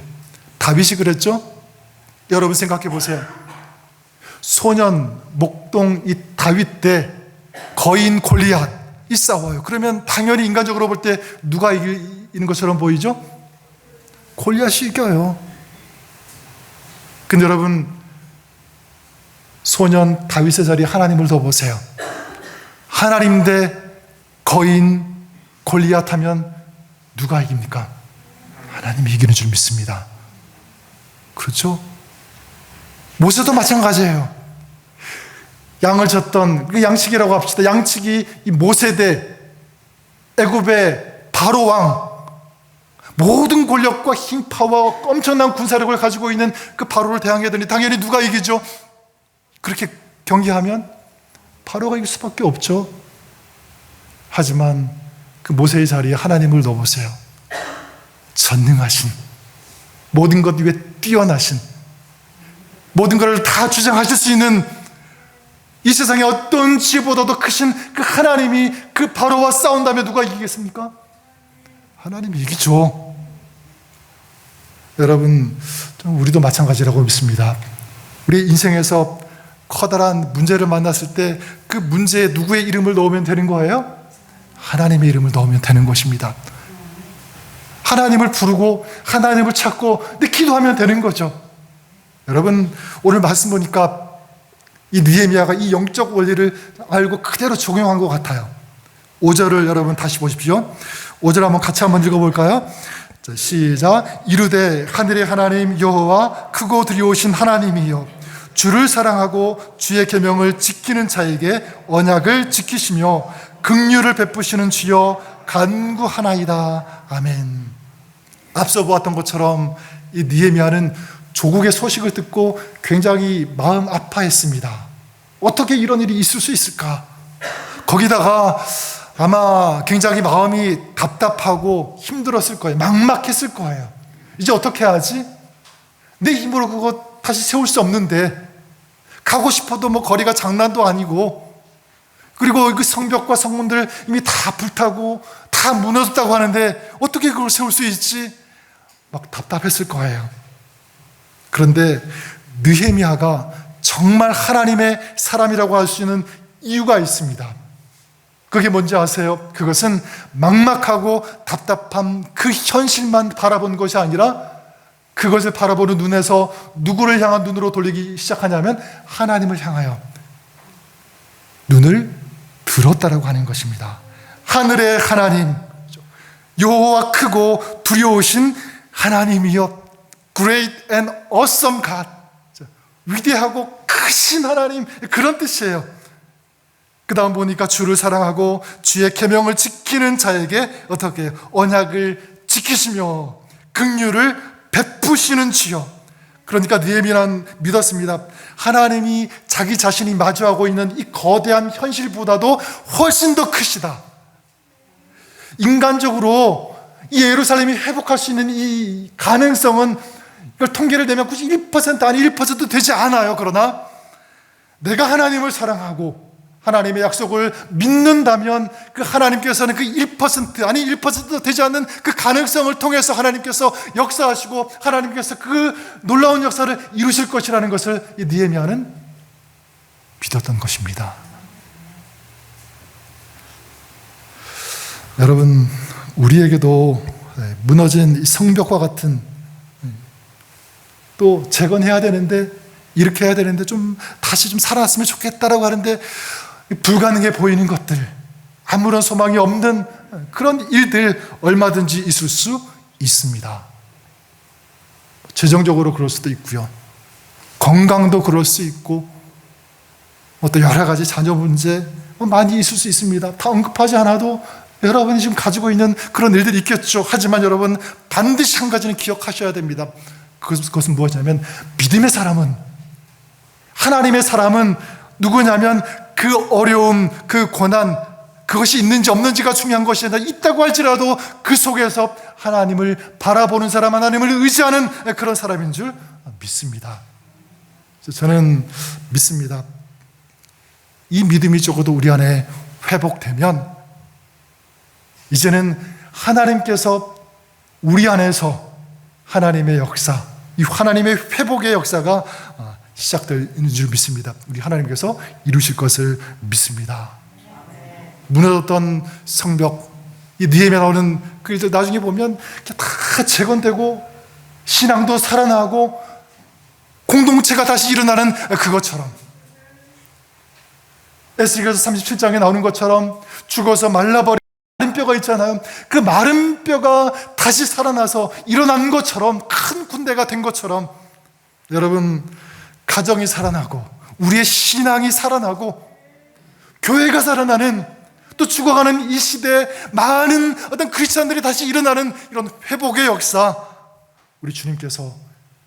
다윗이 그랬죠? 여러분 생각해 보세요. 소년 목동 이 다윗 대 거인 골리앗 이 싸워요. 그러면 당연히 인간적으로 볼 때 누가 이기는 것처럼 보이죠? 골리앗이 이겨요. 근데 여러분, 소년 다윗의 자리에 하나님을 더 보세요. 하나님 대 거인 골리앗 하면 누가 이깁니까? 하나님이 이기는 줄 믿습니다. 그렇죠? 모세도 마찬가지예요. 양을 쳤던 그 양치기라고 합시다. 양치기 이 모세 대 애굽의 바로 왕, 모든 권력과 힘, 파워, 엄청난 군사력을 가지고 있는 그 바로를 대항하더니 당연히 누가 이기죠? 그렇게 경기하면 바로가 이길 수밖에 없죠. 하지만 그 모세의 자리에 하나님을 넣어보세요. 전능하신, 모든 것 위에 뛰어나신, 모든 것을 다 주장하실 수 있는 이 세상의 어떤 지보다도 크신 그 하나님이 그 바로와 싸운다면 누가 이기겠습니까? 하나님이 이기죠. 여러분, 우리도 마찬가지라고 믿습니다. 우리 인생에서 커다란 문제를 만났을 때 그 문제에 누구의 이름을 넣으면 되는 거예요? 하나님의 이름을 넣으면 되는 것입니다. 하나님을 부르고 하나님을 찾고 기도하면 되는 거죠. 여러분, 오늘 말씀 보니까 이 느헤미야가 이 영적 원리를 알고 그대로 적용한 것 같아요. 5절을 여러분 다시 보십시오. 5절 한번 같이 한번 읽어볼까요? 자, 시작. 이르되 하늘의 하나님 여호와 크고 두려우신 하나님이여 주를 사랑하고 주의 계명을 지키는 자에게 언약을 지키시며 긍휼을 베푸시는 주여 간구하나이다. 아멘. 앞서 보았던 것처럼 이 느헤미야는 조국의 소식을 듣고 굉장히 마음 아파했습니다. 어떻게 이런 일이 있을 수 있을까? 거기다가 아마 굉장히 마음이 답답하고 힘들었을 거예요. 막막했을 거예요. 이제 어떻게 하지? 내 힘으로 그거 다시 세울 수 없는데, 가고 싶어도 뭐 거리가 장난도 아니고, 그리고 그 성벽과 성문들 이미 다 불타고 다 무너졌다고 하는데 어떻게 그걸 세울 수 있지? 막 답답했을 거예요. 그런데 느헤미야가 정말 하나님의 사람이라고 할 수 있는 이유가 있습니다. 그게 뭔지 아세요? 그것은 막막하고 답답한 그 현실만 바라본 것이 아니라 그것을 바라보는 눈에서 누구를 향한 눈으로 돌리기 시작하냐면 하나님을 향하여 눈을 들었다라고 하는 것입니다. 하늘의 하나님, 여호와 크고 두려우신 하나님이여, Great and awesome God, 위대하고 크신 하나님, 그런 뜻이에요. 그 다음 보니까 주를 사랑하고 주의 계명을 지키는 자에게 어떻게 해요? 언약을 지키시며 긍휼을 베푸시는 주여. 그러니까 느헤미야는 믿었습니다. 하나님이 자기 자신이 마주하고 있는 이 거대한 현실보다도 훨씬 더 크시다. 인간적으로 이 예루살렘이 회복할 수 있는 이 가능성은, 이걸 통계를 내면 굳이 1% 아니 1%도 되지 않아요. 그러나 내가 하나님을 사랑하고 하나님의 약속을 믿는다면 그 하나님께서는 그 1% 아니 1%도 되지 않는 그 가능성을 통해서 하나님께서 역사하시고 하나님께서 그 놀라운 역사를 이루실 것이라는 것을 이 느헤미야는 믿었던 것입니다. 여러분, 우리에게도 무너진 이 성벽과 같은, 또 재건해야 되는데 이렇게 해야 되는데 좀 다시 좀 살아났으면 좋겠다라고 하는데 불가능해 보이는 것들, 아무런 소망이 없는 그런 일들 얼마든지 있을 수 있습니다. 재정적으로 그럴 수도 있고요, 건강도 그럴 수 있고, 또 여러 가지 자녀 문제 많이 있을 수 있습니다. 다 언급하지 않아도 여러분이 지금 가지고 있는 그런 일들이 있겠죠. 하지만 여러분, 반드시 한 가지는 기억하셔야 됩니다. 그것은 무엇이냐면, 믿음의 사람은, 하나님의 사람은 누구냐면 그 어려움, 그 고난, 그것이 있는지 없는지가 중요한 것이 아니라 있다고 할지라도 그 속에서 하나님을 바라보는 사람, 하나님을 의지하는 그런 사람인 줄 믿습니다. 저는 믿습니다. 이 믿음이 적어도 우리 안에 회복되면 이제는 하나님께서 우리 안에서 하나님의 역사, 이 하나님의 회복의 역사가 시작되는 줄 믿습니다. 우리 하나님께서 이루실 것을 믿습니다. 무너졌던 성벽, 이 느헤미야 나오는 그 일들 나중에 보면 다 재건되고 신앙도 살아나고 공동체가 다시 일어나는 그것처럼, 에스겔서 37장에 나오는 것처럼 죽어서 말라버린 마른 뼈가 있잖아요. 그 마른 뼈가 다시 살아나서 일어난 것처럼, 큰 군대가 된 것처럼 여러분, 가정이 살아나고 우리의 신앙이 살아나고 교회가 살아나는, 또 죽어가는 이 시대에 많은 어떤 크리스찬들이 다시 일어나는 이런 회복의 역사, 우리 주님께서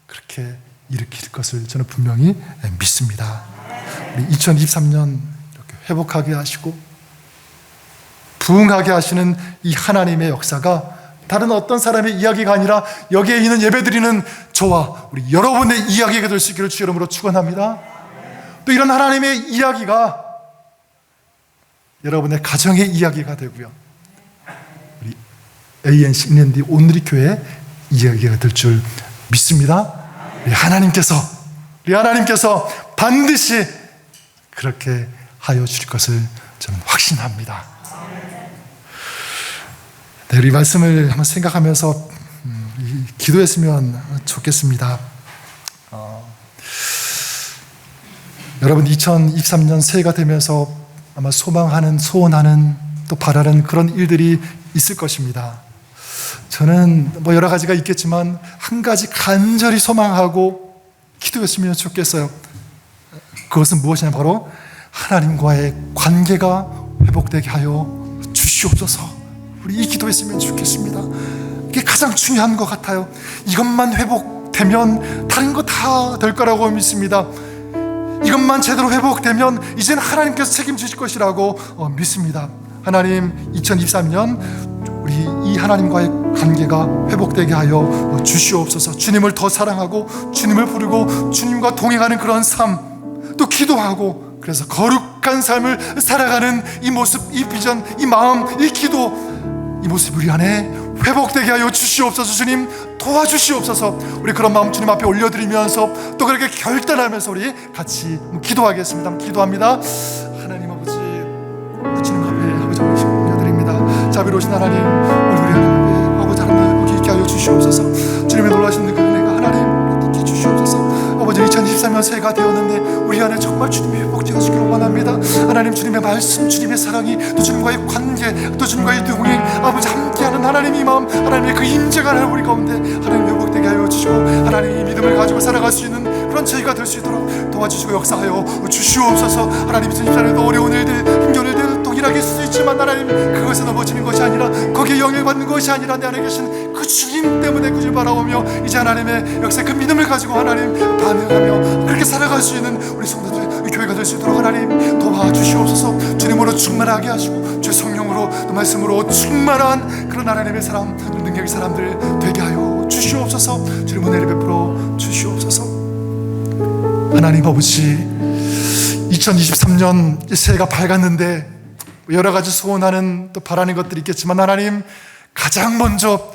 그렇게 일으킬 것을 저는 분명히 믿습니다. 우리 2023년 이렇게 회복하게 하시고 부흥하게 하시는 이 하나님의 역사가 다른 어떤 사람의 이야기가 아니라 여기에 있는 예배드리는 저와 우리 여러분의 이야기가 될 수 있기를 주 이름으로 축원합니다. 또 이런 하나님의 이야기가 여러분의 가정의 이야기가 되고요, 우리 ANC 인랜드 온누리 교회 이야기가 될 줄 믿습니다. 우리 하나님께서 반드시 그렇게 하여 주실 것을 저는 확신합니다. 네, 우리 말씀을 한번 생각하면서 기도했으면 좋겠습니다. 여러분, 2023년 새해가 되면서 아마 소망하는, 소원하는, 또 바라는 그런 일들이 있을 것입니다. 저는 뭐 여러 가지가 있겠지만 한 가지 간절히 소망하고 기도했으면 좋겠어요. 그것은 무엇이냐, 바로 하나님과의 관계가 회복되게 하여 주시옵소서. 우리 이 기도했으면 좋겠습니다. 이게 가장 중요한 것 같아요. 이것만 회복되면 다른 거 다 될 거라고 믿습니다. 이것만 제대로 회복되면 이제는 하나님께서 책임지실 것이라고 믿습니다. 하나님, 2023년 우리 이 하나님과의 관계가 회복되게 하여 주시옵소서. 주님을 더 사랑하고 주님을 부르고 주님과 동행하는 그런 삶, 또 기도하고 그래서 거룩한 삶을 살아가는 이 모습, 이 비전, 이 마음, 이 기도, 이 모습 우리 안에 회복되게 하여 주시옵소서. 주님 도와주시옵소서. 우리 그런 마음 주님 앞에 올려드리면서 또 그렇게 결단하면서 우리 같이 기도하겠습니다. 기도합니다. 하나님 아버지, 주님 앞에 아버지 올려드립니다. 자비로우신 하나님, 오늘 우리 하나님 앞에 아버지 하나님 회복이 있게 하여 주시옵소서. 주님의 놀라신 그 은혜가 하나님 있게 주시옵소서. 아버지, 2023년 새해가 되었는데 우리 안에 정말 주님이 회복되어지기를 원합니다. 하나님, 주님의 말씀, 주님의 사랑이, 또 주님과의 관계, 또 주님과의 동행, 아버지 함께하는 하나님의 마음, 하나님의 그 임재가 하나님 우리 가운데 하나님 회복되게 하여 주시고, 하나님 이 믿음을 가지고 살아갈 수 있는 그런 저희가 될 수 있도록 도와주시고 역사하여 주시옵소서. 하나님, 2024년에도 어려운 일들, 힘겨운 일들 동일하게 있을 수 있지만 하나님, 그것에 넘어지는 것이 아니라, 거기에 영향받는 것이 아니라 내 안에 계신 그 주님 때문에 그를 바라보며 이제 하나님의 역사, 그 믿음을 가지고 하나님 반응하며 그렇게 살아갈 수 있는 우리 성도들, 교회가 될 수 있도록 하나님 도와주시옵소서. 주님으로 충만하게 하시고 주의 성령으로 또 말씀으로 충만한 그런 하나님의 사람, 능력의 사람들 되게 하여 주시옵소서. 주님 은혜를 베풀어 주시옵소서. 하나님 아버지, 2023년 새해가 밝았는데 여러 가지 소원하는 또 바라는 것들이 있겠지만 하나님, 가장 먼저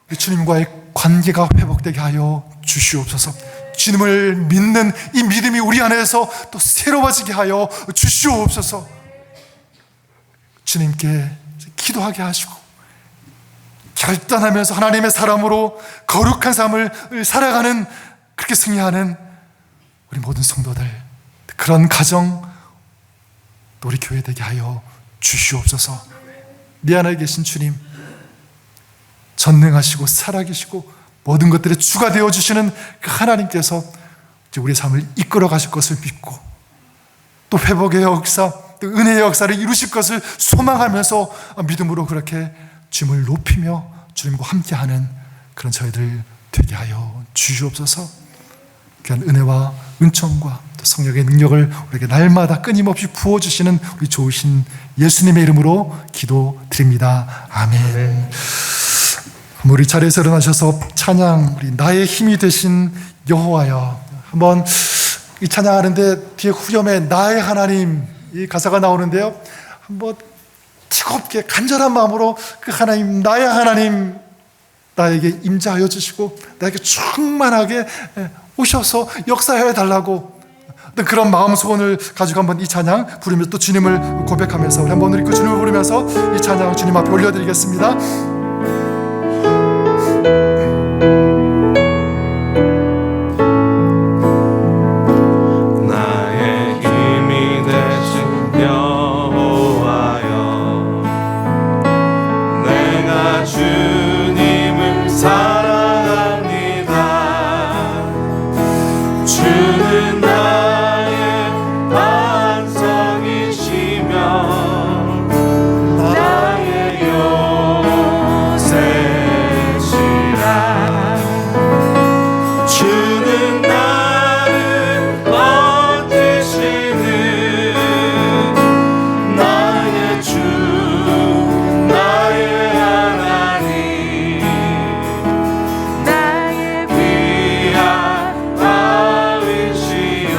우리 주님과의 관계가 회복되게 하여 주시옵소서. 주님을 믿는 이 믿음이 우리 안에서 또 새로워지게 하여 주시옵소서. 주님께 기도하게 하시고 결단하면서 하나님의 사람으로 거룩한 삶을 살아가는, 그렇게 승리하는 우리 모든 성도들, 그런 가정, 또 우리 교회 되게 하여 주시옵소서. 내 안에 계신 주님, 전능하시고 살아계시고 모든 것들의 주가 되어주시는 그 하나님께서 우리의 삶을 이끌어 가실 것을 믿고, 또 회복의 역사, 또 은혜의 역사를 이루실 것을 소망하면서 믿음으로 그렇게 주님을 높이며 주님과 함께하는 그런 저희들 되게 하여 주시옵소서. 귀한 은혜와 은총과 또 성령의 능력을 우리에게 날마다 끊임없이 부어주시는 우리 좋으신 예수님의 이름으로 기도드립니다. 아멘. 우리 자리에서 일어나셔서 찬양, 우리 나의 힘이 되신 여호와여, 한번 이 찬양하는데 뒤에 후렴에 나의 하나님 이 가사가 나오는데요, 한번 뜨겁게 간절한 마음으로 그 하나님, 나의 하나님 나에게 임재하여 주시고 나에게 충만하게 오셔서 역사해 달라고, 그런 마음 소원을 가지고 한번 이 찬양 부르며 또 주님을 고백하면서 우리 한번 우리 그 주님을 부르면서 이 찬양 주님 앞에 올려드리겠습니다. 나의 힘이 되신 여호와여, 내가 주님을 사랑합니다. 주는 나의 반석이시며 나의 요새시라. 주는 나를 건지시는 나의 주, 나의 하나님, 나의 귀한 바위시여,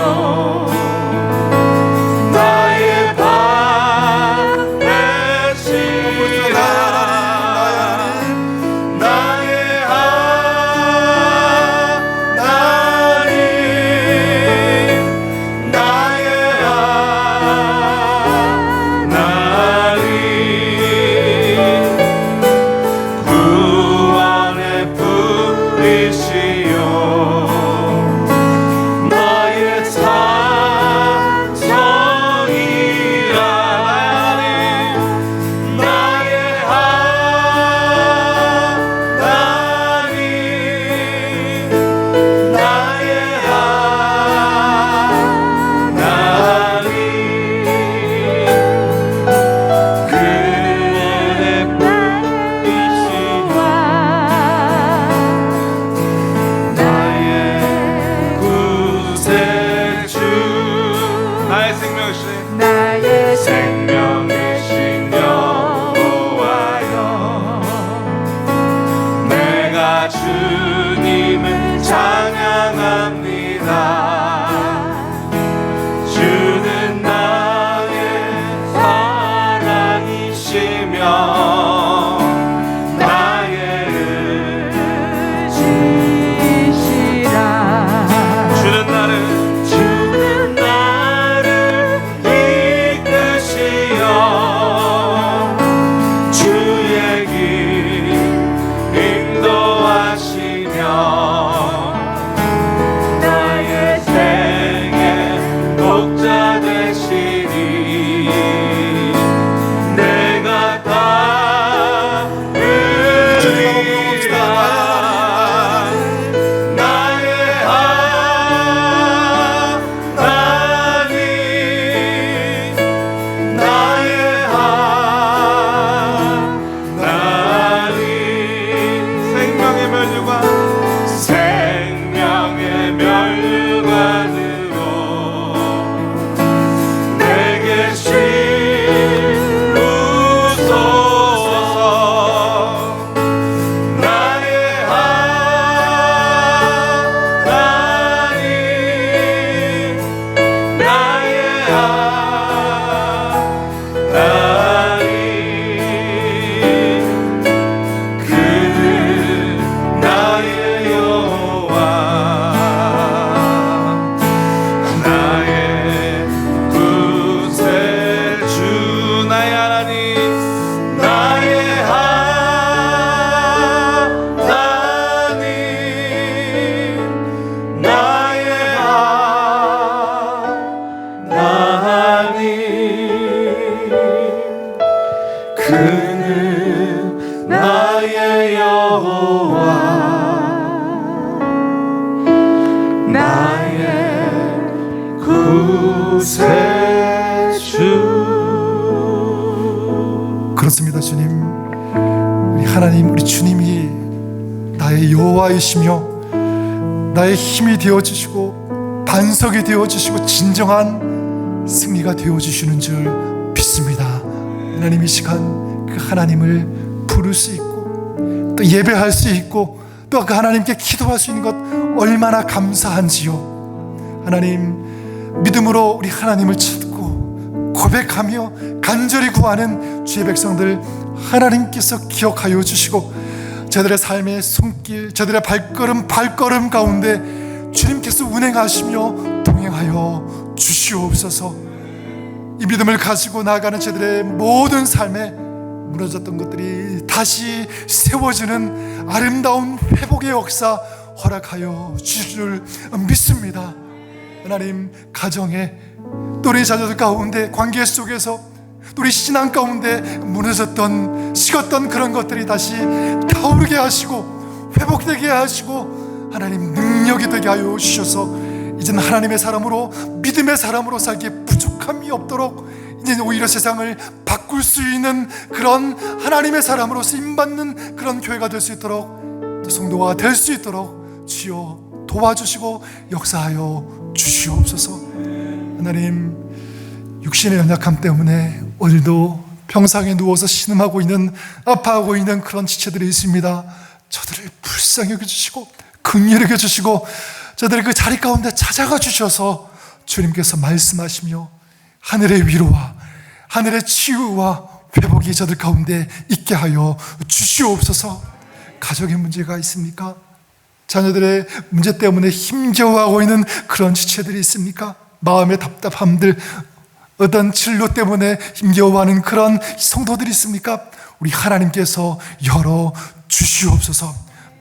나의 방 되시라. 나의 하나님, 나의 하나님, 구원의 뿌리시여, 나의 산성이라. 나의 하나님, 나의 하나님, 그의 뿌리시와 나의 구세주, 나의 생명이신 여호와여, 내가 주님을 찬양합니다. 주는 나의 사랑이시며 나의 의지시라. 주는 나를 이끄시어 주의 길 인도하시며 나의 생의 목자 되시니 내가 따르리라. 나의 하나님, 나의 하나님, 생명의 멸류관, 생명의 멸류관으로 내게 실루소서. 나의 하나님, 나의 하나님, 그는 나의 여호와, 나의 구세주, 나의 하나님, 나의 하나님, 나의 하나님, 그는 나의 여호와, 나의 구세주. 그렇습니다. 주님, 우리 하나님, 우리 주님이 나의 여호와이시며 나의 힘이 되어주시고 반석이 되어주시고 진정한 승리가 되어주시는 줄 믿습니다. 하나님, 이 시간 그 하나님을 부를 수 있고 또 예배할 수 있고 또 그 하나님께 기도할 수 있는 것 얼마나 감사한지요. 하나님, 믿음으로 우리 하나님을 찾고 고백하며 간절히 구하는 주의 백성들 하나님께서 기억하여 주시고, 저들의 삶의 손길, 저들의 발걸음 가운데 주님께서 운행하시며 동행하여 주시옵소서. 이 믿음을 가지고 나아가는 저들의 모든 삶에 무너졌던 것들이 다시 세워지는 아름다운 회복의 역사 허락하여 주실 줄 믿습니다. 하나님, 가정에 또 우리 자녀들 가운데 관계 속에서 또 우리 신앙 가운데 무너졌던 식었던 그런 것들이 다시 타오르게 하시고 회복되게 하시고 하나님 능력이 되게 하여 주셔서 이제는 하나님의 사람으로, 믿음의 사람으로 살기에 부족함이 없도록 이제는 오히려 세상을 바꿀 수 있는 그런 하나님의 사람으로 쓰임받는 그런 교회가 될 수 있도록, 또 성도가 될 수 있도록 주여 도와주시고 역사하여 주시옵소서. 하나님, 육신의 연약함 때문에 오늘도 평상에 누워서 신음하고 있는, 아파하고 있는 그런 지체들이 있습니다. 저들을 불쌍히 여겨주시고 긍휼히 여겨주시고 저들의 그 자리 가운데 찾아가 주셔서 주님께서 말씀하시며 하늘의 위로와 하늘의 치유와 회복이 저들 가운데 있게 하여 주시옵소서. 가정에 문제가 있습니까? 자녀들의 문제 때문에 힘겨워하고 있는 그런 지체들이 있습니까? 마음의 답답함들, 어떤 진로 때문에 힘겨워하는 그런 성도들이 있습니까? 우리 하나님께서 열어 주시옵소서.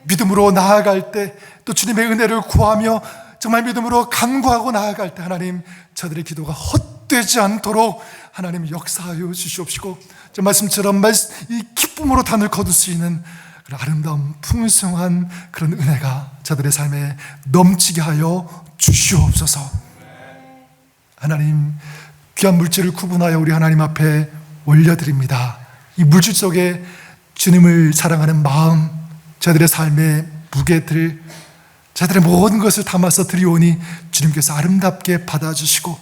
믿음으로 나아갈 때, 또 주님의 은혜를 구하며 정말 믿음으로 간구하고 나아갈 때 하나님, 저들의 기도가 헛되지 않도록 하나님 역사하여 주시옵시고, 저 말씀처럼 이 기쁨으로 단을 거둘 수 있는 그런 아름다운 풍성한 그런 은혜가 저들의 삶에 넘치게 하여 주시옵소서. 하나님, 귀한 물질을 구분하여 우리 하나님 앞에 올려드립니다. 이 물질 속에 주님을 사랑하는 마음, 저들의 삶의 무게들, 저들의 모든 것을 담아서 드리오니 주님께서 아름답게 받아주시고,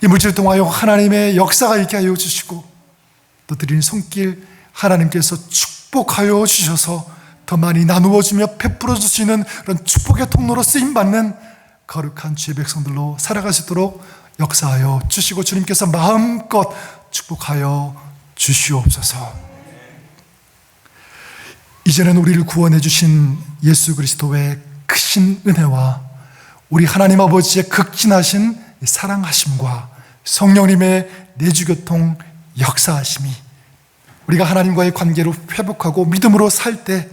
이 물질을 통하여 하나님의 역사가 있게 하여 주시고, 또 드리는 손길 하나님께서 축복하여 주셔서 더 많이 나누어주며 베풀어 주시는 그런 축복의 통로로 쓰임받는 거룩한 주의 백성들로 살아갈 수 있도록 역사하여 주시고, 주님께서 마음껏 축복하여 주시옵소서. 이제는 우리를 구원해 주신 예수 그리스도의 크신 은혜와 우리 하나님 아버지의 극진하신 사랑하심과 성령님의 내주교통 역사하심이 우리가 하나님과의 관계를 회복하고 믿음으로 살 때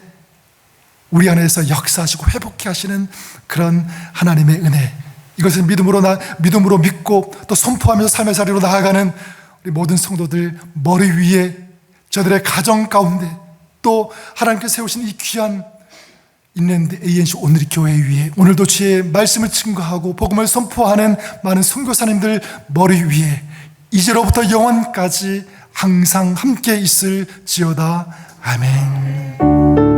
우리 안에서 역사하시고 회복해 하시는 그런 하나님의 은혜, 이것을 믿음으로 믿고 또 선포하면서 삶의 자리로 나아가는 우리 모든 성도들 머리 위에, 저들의 가정 가운데, 또 하나님께서 세우신 이 귀한 인랜드 ANC 오늘의 교회 위에 오늘도 주의 말씀을 증거하고 복음을 선포하는 많은 선교사님들 머리 위에 이제로부터 영원까지 항상 함께 있을지어다. 아멘.